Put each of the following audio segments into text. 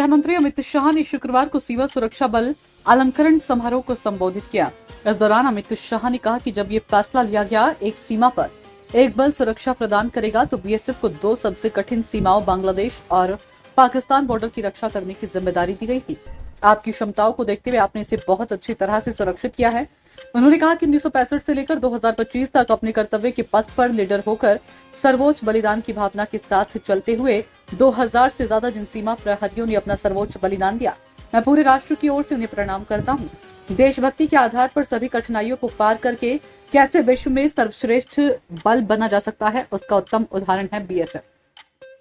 गृह मंत्री अमित शाह ने शुक्रवार को सीमा सुरक्षा बल अलंकरण समारोह को संबोधित किया। इस दौरान अमित शाह ने कहा कि जब ये फैसला लिया गया एक सीमा पर एक बल सुरक्षा प्रदान करेगा तो बीएसएफ को दो सबसे कठिन सीमाओं बांग्लादेश और पाकिस्तान बॉर्डर की रक्षा करने की जिम्मेदारी दी गई थी। आपकी क्षमताओं को देखते हुए आपने इसे बहुत अच्छी तरह से सुरक्षित किया है। उन्होंने कहा कि 1965 से लेकर 2025 तक अपने कर्तव्य के पथ पर निडर होकर सर्वोच्च बलिदान की भावना के साथ चलते हुए 2000 से ज्यादा जिन सीमा प्रहरियों ने अपना सर्वोच्च बलिदान दिया, मैं पूरे राष्ट्र की ओर से उन्हें प्रणाम करता हूँ। देशभक्ति के आधार पर सभी कठिनाइयों को पार करके कैसे विश्व में सर्वश्रेष्ठ बल बना जा सकता है, उसका उत्तम उदाहरण है बीएसएफ।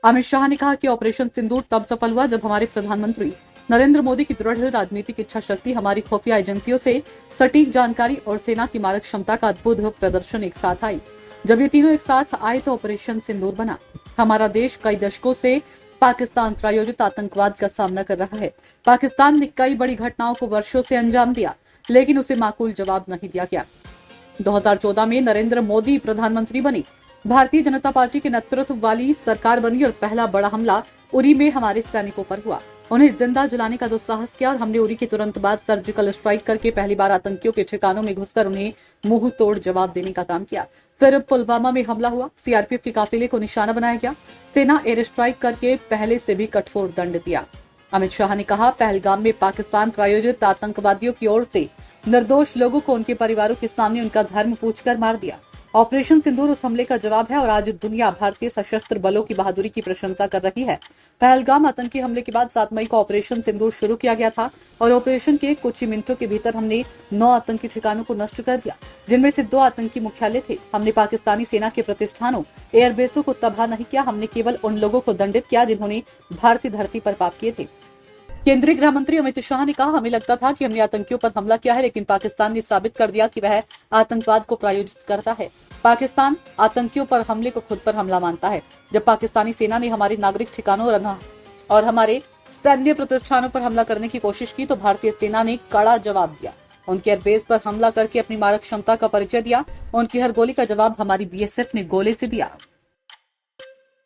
अमित शाह ने कहा कि ऑपरेशन सिंदूर तब सफल हुआ जब हमारे प्रधानमंत्री नरेंद्र मोदी की दृढ़ राजनीतिक इच्छा शक्ति, हमारी खुफिया एजेंसियों से सटीक जानकारी और सेना की मारक क्षमता का अद्भुत प्रदर्शन एक साथ आई। जब ये तीनों एक साथ आए तो ऑपरेशन सिंदूर बना। हमारा देश कई दशकों से पाकिस्तान प्रायोजित आतंकवाद का सामना कर रहा है। पाकिस्तान ने कई बड़ी घटनाओं को वर्षों से अंजाम दिया, लेकिन उसे माकूल जवाब नहीं दिया गया। 2014 में नरेंद्र मोदी प्रधानमंत्री बनी, भारतीय जनता पार्टी के नेतृत्व वाली सरकार बनी और पहला बड़ा हमला उरी में हमारे सैनिकों पर हुआ। उन्हें जिंदा जलाने का दुस्साहस किया और हमने उरी के तुरंत बाद सर्जिकल स्ट्राइक करके पहली बार आतंकियों के ठिकानों में घुसकर उन्हें मुंह तोड़ जवाब देने का काम किया। फिर पुलवामा में हमला हुआ, सीआरपीएफ के काफिले को निशाना बनाया गया, सेना एयर स्ट्राइक करके पहले से भी कठोर दंड दिया। अमित शाह ने कहा, पहलगाम में पाकिस्तान प्रायोजित आतंकवादियों की ओर से निर्दोष लोगों को उनके परिवारों के सामने उनका धर्म पूछकर मार दिया। ऑपरेशन सिंदूर उस हमले का जवाब है और आज दुनिया भारतीय सशस्त्र बलों की बहादुरी की प्रशंसा कर रही है। पहलगाम आतंकी हमले के बाद 7 मई को ऑपरेशन सिंदूर शुरू किया गया था और ऑपरेशन के कुछ ही मिनटों के भीतर हमने 9 आतंकी ठिकानों को नष्ट कर दिया, जिनमें से 2 आतंकी मुख्यालय थे। हमने पाकिस्तानी सेना के प्रतिष्ठानों, एयरबेसों को तबाह नहीं किया, हमने केवल उन लोगों को दंडित किया जिन्होंने भारतीय धरती पर पाप किए थे। केंद्रीय गृह मंत्री अमित शाह ने कहा, हमें लगता था कि हमने आतंकियों पर हमला किया है, लेकिन पाकिस्तान ने साबित कर दिया कि वह आतंकवाद को प्रायोजित करता है। पाकिस्तान आतंकियों पर हमले को खुद पर हमला मानता है। जब पाकिस्तानी सेना ने हमारे नागरिक ठिकानों और हमारे सैन्य प्रतिष्ठानों पर हमला करने की कोशिश की तो भारतीय सेना ने कड़ा जवाब दिया। उनके एयरबेस पर हमला करके अपनी मारक क्षमता का परिचय दिया। उनकी हर गोली का जवाब हमारी बीएसएफ ने गोले से दिया।